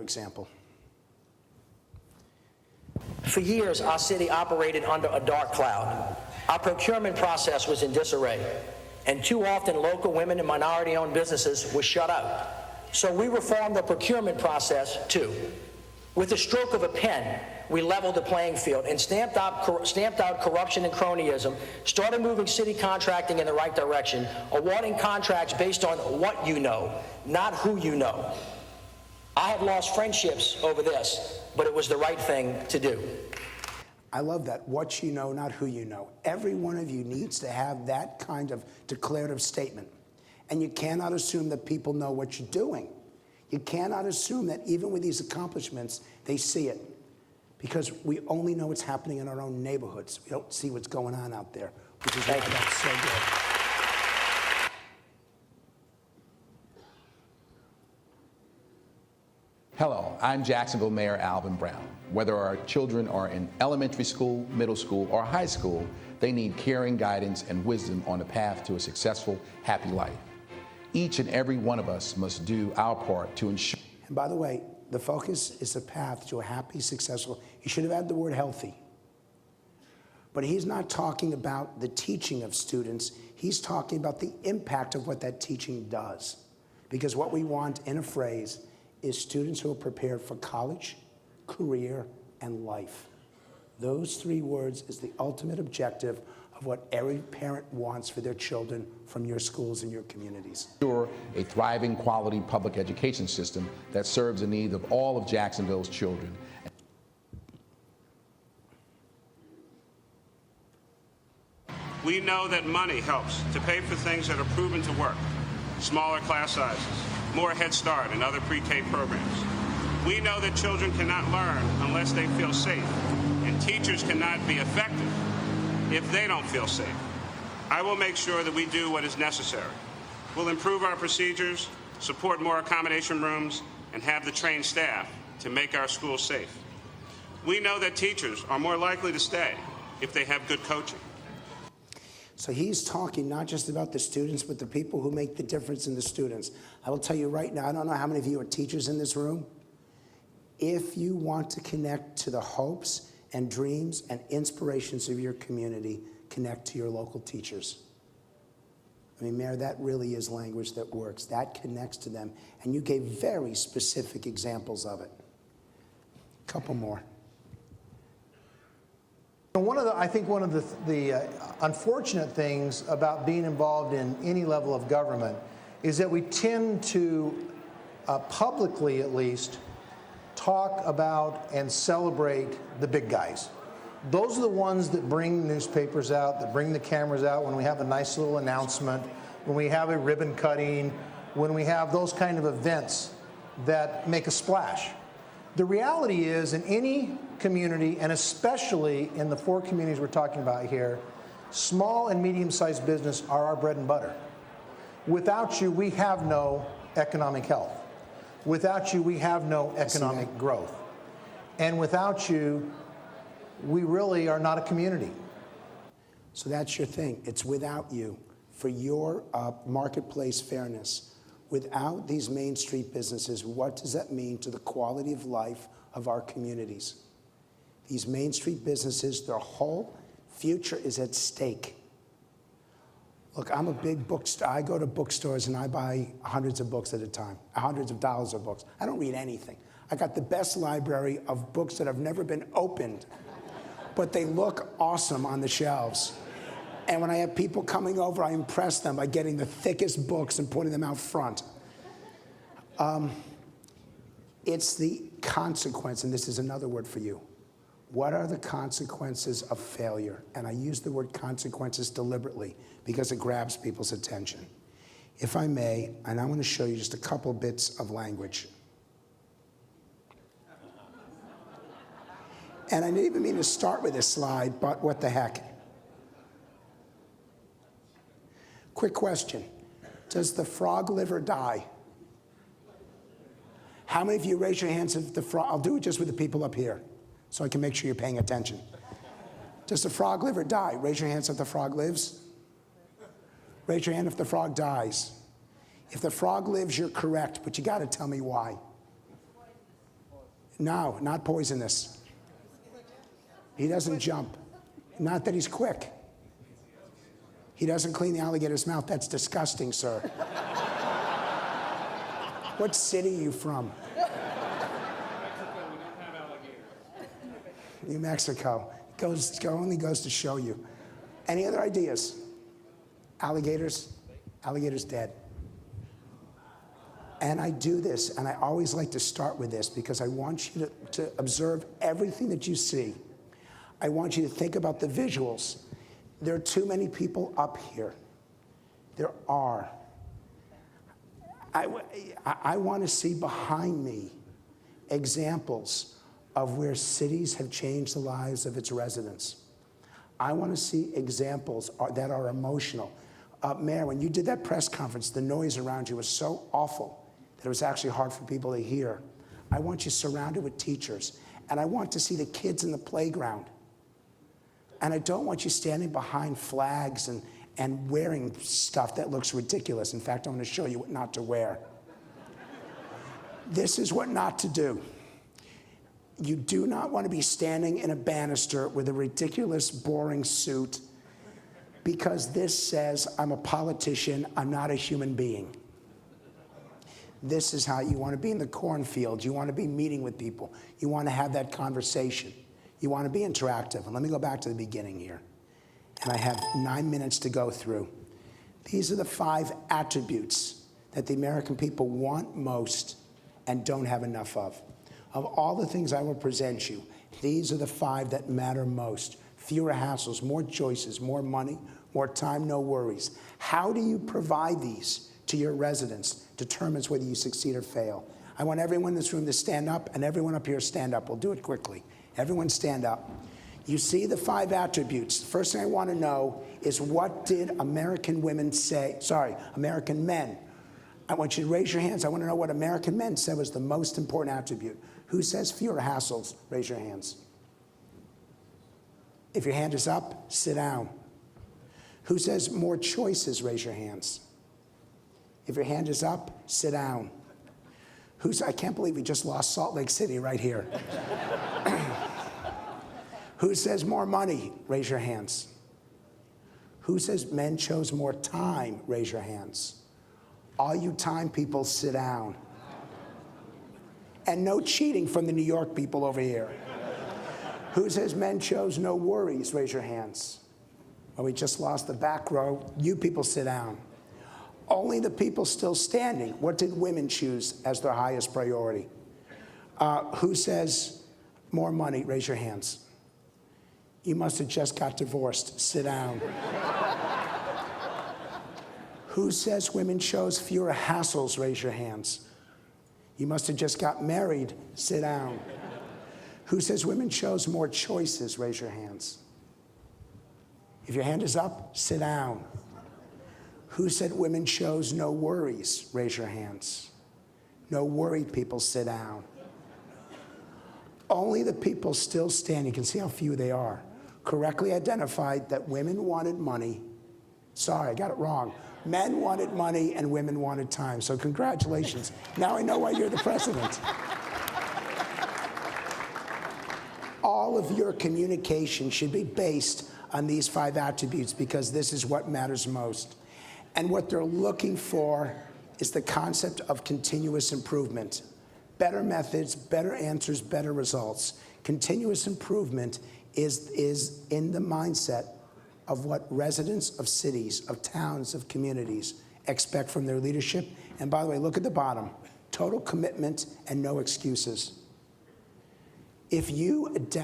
example. For years, our city operated under a dark cloud. Our procurement process was in disarray, and too often local women and minority-owned businesses were shut out. So we reformed the procurement process too. With the stroke of a pen, we leveled the playing field and stamped out corruption and cronyism, started moving city contracting in the right direction, awarding contracts based on what you know, not who you know. I have lost friendships over this, but it was the right thing to do. I love that. What you know, not who you know. Every one of you needs to have that kind of declarative statement. And you cannot assume that people know what you're doing. You cannot assume that even with these accomplishments, they see it. Because we only know what's happening in our own neighborhoods. We don't see what's going on out there, which is why that's so good. Hello, I'm Jacksonville Mayor Alvin Brown. Whether our children are in elementary school, middle school, or high school, they need caring guidance and wisdom on the path to a successful, happy life. Each and every one of us must do our part to ensure. And by the way, the focus is the path to a happy, successful. You should have had the word healthy. But he's not talking about the teaching of students. He's talking about the impact of what that teaching does. Because what we want, in a phrase, is students who are prepared for college, career, and life. Those three words is the ultimate objective of what every parent wants for their children from your schools and your communities. Ensure a thriving, quality public education system that serves the needs of all of Jacksonville's children. We know that money helps to pay for things that are proven to work. Smaller class sizes, more Head Start and other pre-K programs. We know that children cannot learn unless they feel safe, and teachers cannot be effective if they don't feel safe. I will make sure that we do what is necessary. We'll improve our procedures, support more accommodation rooms, and have the trained staff to make our schools safe. We know that teachers are more likely to stay if they have good coaching. So he's talking not just about the students, but the people who make the difference in the students. I will tell you right now, I don't know how many of you are teachers in this room. If you want to connect to the hopes and dreams and inspirations of your community, connect to your local teachers. I mean, Mayor, that really is language that works. That connects to them. And you gave very specific examples of it. A couple more. I think one of the unfortunate things about being involved in any level of government is that we tend to, publicly at least, talk about and celebrate the big guys. Those are the ones that bring newspapers out, that bring the cameras out when we have a nice little announcement, when we have a ribbon cutting, when we have those kind of events that make a splash. The reality is, in any community, and especially in the 4 communities we're talking about here, small and medium-sized business are our bread and butter. Without you, we have no economic health. Without you, we have no economic growth. And without you, we really are not a community. So that's your thing. It's without you. For your marketplace fairness, without these Main Street businesses, what does that mean to the quality of life of our communities? These Main Street businesses, their whole future is at stake. Look, I'm a big bookstore. I go to bookstores and I buy hundreds of books at a time, hundreds of dollars of books. I don't read anything. I got the best library of books that have never been opened, but they look awesome on the shelves. And when I have people coming over, I impress them by getting the thickest books and putting them out front. It's the consequence, and this is another word for you. What are the consequences of failure? And I use the word consequences deliberately because it grabs people's attention. If I may, and I want to show you just a couple bits of language. And I didn't even mean to start with this slide, but what the heck? Quick question. Does the frog live or die? How many of you raise your hands if the frog, I'll do it just with the people up here so I can make sure you're paying attention. Does the frog live or die? Raise your hands if the frog lives. Raise your hand if the frog dies. If the frog lives, you're correct, but you got to tell me why. No, not poisonous. He doesn't jump. Not that he's quick. He doesn't clean the alligator's mouth. That's disgusting, sir. What city are you from? New Mexico. Only goes to show you. Any other ideas? Alligators? Alligators dead. And I do this, and I always like to start with this because I want you to observe everything that you see. I want you to think about the visuals. There are too many people up here. There are. I want to see behind me examples of where cities have changed the lives of its residents. I want to see examples that are emotional. Mayor, when you did that press conference, the noise around you was so awful that it was actually hard for people to hear. I want you surrounded with teachers, and I want to see the kids in the playground. And I don't want you standing behind flags and wearing stuff that looks ridiculous. In fact, I'm going to show you what not to wear. This is what not to do. You do not want to be standing in a banister with a ridiculous, boring suit because this says, I'm a politician, I'm not a human being. This is how you want to be in the cornfield. You want to be meeting with people. You want to have that conversation. You want to be interactive. And let me go back to the beginning here. And I have 9 minutes to go through. These are the 5 attributes that the American people want most and don't have enough of. Of all the things I will present you, these are the 5 that matter most. Fewer hassles, more choices, more money, more time, no worries. How do you provide these to your residents determines whether you succeed or fail. I want everyone in this room to stand up, and everyone up here stand up. We'll do it quickly. Everyone stand up. You see the 5 attributes. The first thing I want to know is, what did American women say? Sorry, American men. I want you to raise your hands. I want to know what American men said was the most important attribute. Who says fewer hassles? Raise your hands. If your hand is up, sit down. Who says more choices? Raise your hands. If your hand is up, sit down. I can't believe we just lost Salt Lake City right here. Who says more money? Raise your hands. Who says men chose more time? Raise your hands. All you time people, sit down. And no cheating from the New York people over here. Who says men chose no worries? Raise your hands. Well, we just lost the back row. You people, sit down. Only the people still standing. What did women choose as their highest priority? Who says more money? Raise your hands. You must have just got divorced. Sit down. Who says women chose fewer hassles? Raise your hands. You must have just got married. Sit down. Who says women chose more choices? Raise your hands. If your hand is up, sit down. Who said women chose no worries? Raise your hands. No worried people, sit down. Only the people still standing, you can see how few they are, correctly identified that women wanted money. Sorry, I got it wrong. Men wanted money and women wanted time. So congratulations. Now I know why you're the president. All of your communication should be based on these 5 attributes, because this is what matters most. And what they're looking for is the concept of continuous improvement. Better methods, better answers, better results. Continuous improvement is in the mindset of what residents of cities, of towns, of communities expect from their leadership. And by the way, look at the bottom. Total commitment and no excuses. If you adapt